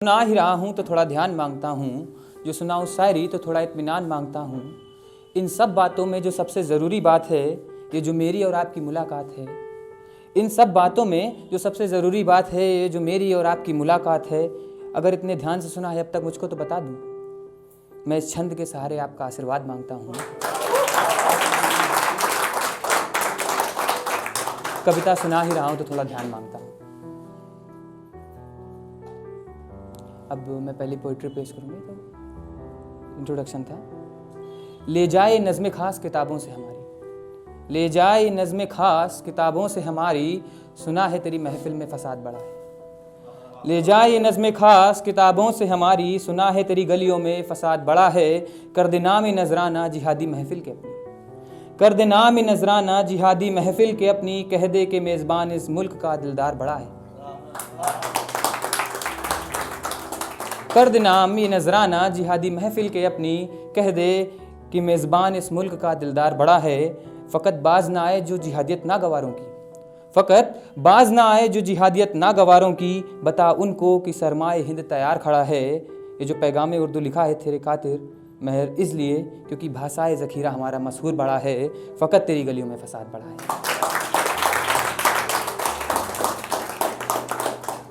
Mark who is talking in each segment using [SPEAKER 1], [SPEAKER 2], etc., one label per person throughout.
[SPEAKER 1] सुना ही रहा हूँ तो थोड़ा ध्यान मांगता हूँ, जो सुनाऊँ शायरी तो थोड़ा इत्मीनान मांगता हूँ। इन सब बातों में जो सबसे ज़रूरी बात है, ये जो मेरी और आपकी मुलाकात है। इन सब बातों में जो सबसे ज़रूरी बात है, ये जो मेरी और आपकी मुलाकात है। अगर इतने ध्यान से सुना है अब तक मुझको तो बता दूँ, मैं इस छंद के सहारे आपका आशीर्वाद मांगता हूँ। कविता सुना ही रहा हूँ तो थोड़ा ध्यान मांगता हूँ। अब मैं पहली पोइट्री पेश करूँगी, तो इंट्रोडक्शन था। ले जाए नज़्म खास किताबों से हमारी, ले जाए नज़्म खास किताबों से हमारी, सुना है तेरी महफिल में फसाद बड़ा है। ले जाए नज़्म खास किताबों से हमारी, सुना है तेरी गलियों में फसाद बड़ा है। कर दे नाम नजराना जिहादी महफिल के अपनी, कर दे नाम नजराना जिहादी महफिल के अपनी, कह दे के मेज़बान इस मुल्क का दिलदार बड़ा है। कर दे नाम नजराना जिहादी महफिल के अपनी, कह दे कि मेज़बान इस मुल्क का दिलदार बड़ा है। फ़कत बाज ना आए जो जिहादियत ना गवारों की, फ़कत बाज ना आए जो जिहादियत ना गवारों की, बता उनको कि सरमाए हिंद तैयार खड़ा है। ये जो पैगाम उर्दू लिखा है तेरे खातिर महर इसलिए क्योंकि भाषाए ज़ख़ीरा हमारा मशहूर बड़ा है। फ़कत तेरी गलियों में फसाद बड़ा है।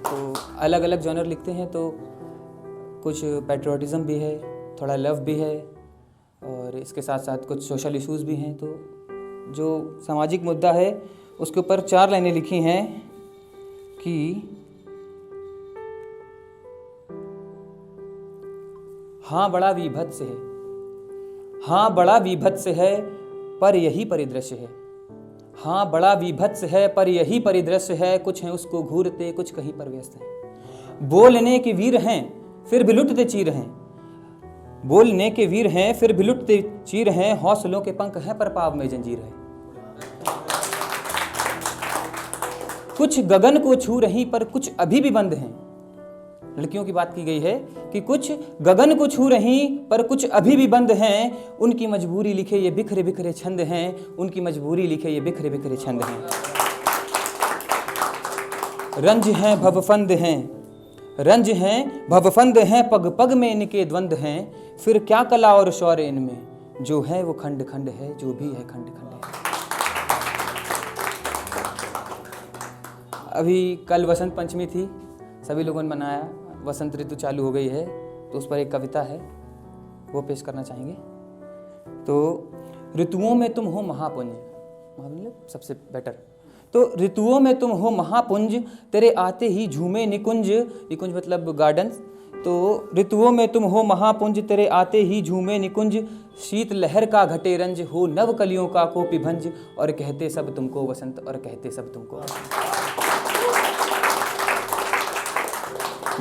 [SPEAKER 1] तो अलग अलग जॉनर लिखते हैं, तो कुछ पैट्रियोटिज़म भी है, थोड़ा लव भी है, और इसके साथ साथ कुछ सोशल इश्यूज़ भी हैं। तो जो सामाजिक मुद्दा है उसके ऊपर 4 लाइनें लिखी हैं कि हाँ बड़ा विभत्स है, हाँ बड़ा विभत्स है पर यही परिदृश्य है। हाँ बड़ा विभत्स है पर यही परिदृश्य है, कुछ हैं उसको घूरते कुछ कहीं पर व्यस्त हैं। बोलने के वीर हैं फिर भी लुटते चीर हैं, बोलने के वीर हैं फिर भी लुटते चीर हैं, हौसलों के पंख हैं पर पाव में जंजीर है। कुछ गगन को छू रही पर कुछ अभी भी बंद हैं। लड़कियों की बात की गई है कि कुछ गगन को छू रही पर कुछ अभी भी बंद हैं, उनकी मजबूरी लिखे ये बिखरे बिखरे छंद हैं, उनकी मजबूरी लिखे ये बिखरे बिखरे छंद हैं। रंज हैं भवफंद हैं, रंज हैं भवफंद हैं, पग पग में इनके द्वंद हैं, फिर क्या कला और शौर्य इनमें, जो है वो खंड खंड है, जो भी है खंड खंड है। अभी कल वसंत पंचमी थी, सभी लोगों ने मनाया, वसंत ऋतु चालू हो गई है, तो उस पर एक कविता है वो पेश करना चाहेंगे। तो ऋतुओं में तुम हो महापुंज, मतलब सबसे बेटर। तो ऋतुओं में तुम हो महापुंज, तेरे आते ही झूमे निकुंज, निकुंज मतलब गार्डन। तो ऋतुओं में तुम हो महापुंज, तेरे आते ही झूमे निकुंज, शीत लहर का घटे रंज, हो नव कलियों का कोपी भंज, और कहते सब तुमको वसंत, और कहते सब तुमको।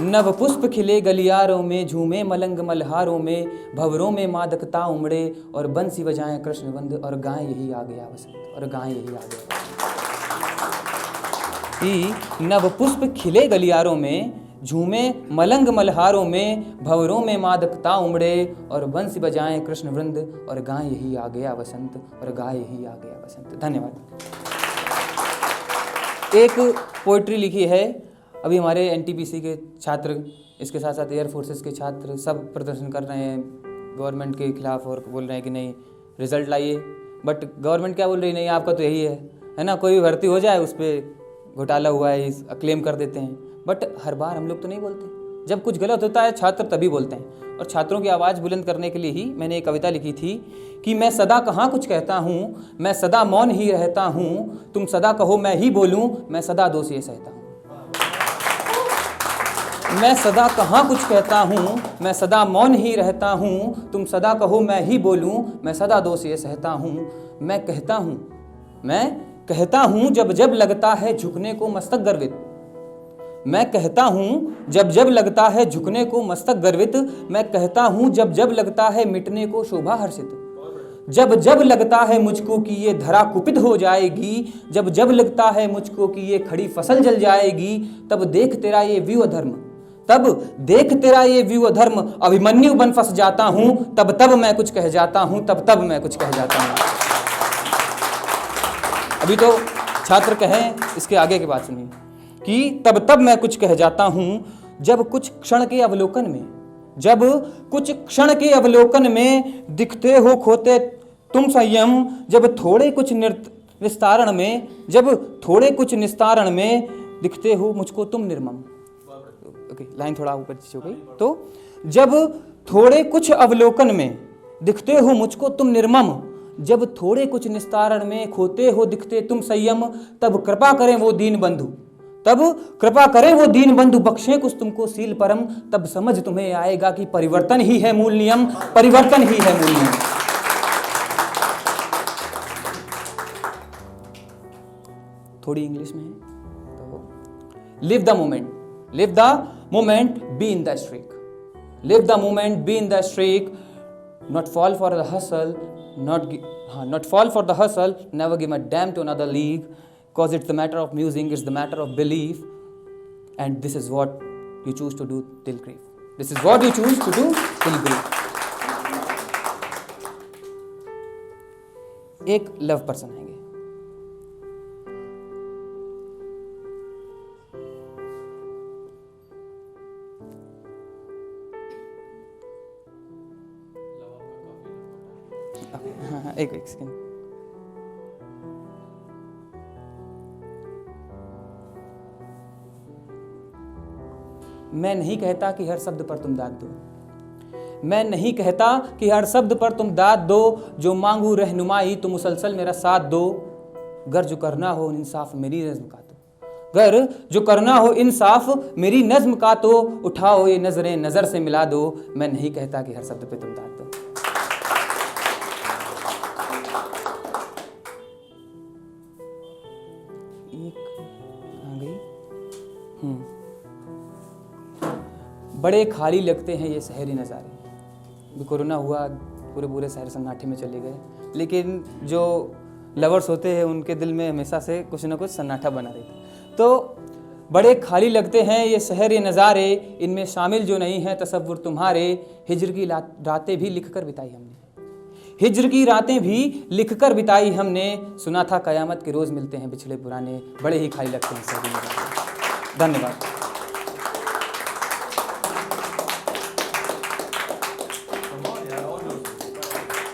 [SPEAKER 1] नव पुष्प खिले गलियारों में, झूमे मलंग मल्हारों में, भंवरों में मादकता उमड़े, और बंसी बजाएं कृष्णवंद, और गाएं यही आ गया वसंत, और गाएं यही आ गया। कि नव पुष्प खिले गलियारों में, झूमे मलंग मल्हारों में, भंवरों में मादकता उमड़े, और बंसी बजाएं कृष्णवृंद, और गाएं यही आ गया वसंत, और गाएं यही आ गया वसंत। धन्यवाद। एक पोइट्री लिखी है, अभी हमारे एनटीपीसी के छात्र, इसके साथ साथ एयर फोर्सेस के छात्र सब प्रदर्शन कर रहे हैं गवर्नमेंट के खिलाफ, और बोल रहे हैं कि नहीं रिजल्ट लाइए। बट गवर्नमेंट क्या बोल रही, नहीं आपका तो यही है ना, कोई भी भर्ती हो जाए उस पर घोटाला हुआ है, क्लेम कर देते हैं। बट हर बार हम लोग तो नहीं बोलते, जब कुछ गलत होता है छात्र तभी बोलते हैं। और छात्रों की आवाज़ बुलंद करने के लिए ही मैंने एक कविता लिखी थी कि मैं सदा कहाँ कुछ कहता हूँ, मैं सदा मौन ही रहता हूँ, तुम सदा कहो मैं ही बोलूँ, मैं सदा दोष ये सहता हूँ। मैं सदा कहाँ कुछ कहता हूँ, मैं सदा मौन ही रहता हूँ, तुम सदा कहो मैं ही बोलूँ, मैं सदा दोष ये सहता हूँ। मैं कहता हूँ जब जब लगता है झुकने को मस्तक गर्वित, मैं कहता हूँ जब जब लगता है झुकने को मस्तक गर्वित, मैं कहता हूँ जब जब लगता है मिटने को शोभा हर्षित, जब जब लगता है मुझको कि ये धरा कुपित हो जाएगी, जब जब लगता है मुझको कि ये खड़ी फसल जल जाएगी, तब देख तेरा ये व्यूह धर्म, तब देख तेरा ये व्यूह धर्म, अभिमन्यु बन फंस जाता हूँ, तब तब मैं कुछ कह जाता हूँ, तब तब मैं कुछ कह जाता हूँ। अभी तो छात्र कहें, इसके आगे की बात सुनिए कि तब तब मैं कुछ कह जाता हूँ, जब कुछ क्षण के अवलोकन में, जब कुछ क्षण के अवलोकन में दिखते हो खोते तुम संयम, जब थोड़े कुछ विस्तारण में, जब थोड़े कुछ निस्तारण में दिखते हो मुझको तुम निर्मम। ओके, लाइन थोड़ा ऊपर नीचे हो गई। तो जब थोड़े कुछ अवलोकन में दिखते हो मुझको तुम निर्मम, जब थोड़े कुछ निस्तारण में खोते हो दिखते तुम संयम, तब कृपा करें वो दीन बंधु, तब कृपा करें वो दीन बंधु, बख्शें कुछ तुमको सील परम, तब समझ तुम्हें आएगा कि परिवर्तन ही है मूल नियम, परिवर्तन ही है मूल नियम। थोड़ी इंग्लिश में है तो live the moment, live the moment, be in the streak, live the moment, be in the streak, not fall for the hustle, not fall for the hustle, never give a damn to another league, cause it's the matter of musing, it's the matter of belief, and this is what you choose to do till grief, this is what you choose to do till grief। एक love person आएंगे, एक second. मैं नहीं कहता कि हर शब्द पर तुम दाद दो, मैं नहीं कहता कि हर शब्द पर तुम दाद दो, जो मांगू रहनुमाई तुम मुसलसल मेरा साथ दो, गर जो करना हो इंसाफ मेरी नज्म का तो, गर जो करना हो इंसाफ मेरी नज्म का तो, उठाओ ये नजरें नजर से मिला दो, मैं नहीं कहता कि हर शब्द पे तुम दाद दो। बड़े खाली लगते हैं ये शहरी नज़ारे, कोरोना हुआ पूरे शहर सन्नाटे में चले गए, लेकिन जो लवर्स होते हैं उनके दिल में हमेशा से कुछ ना कुछ सन्नाटा बना रहता। तो बड़े खाली लगते हैं ये शहरी नज़ारे, इनमें शामिल जो नहीं है तसव्वुर तुम्हारे, हिज्र की रातें भी लिख कर बिताई हमने, हिज्र की रातें भी लिख कर बिताई हमने, सुना था कयामत के रोज़ मिलते हैं बिछड़े पुराने, बड़े ही खाली लगते हैं शहरी नज़ारे। धन्यवाद।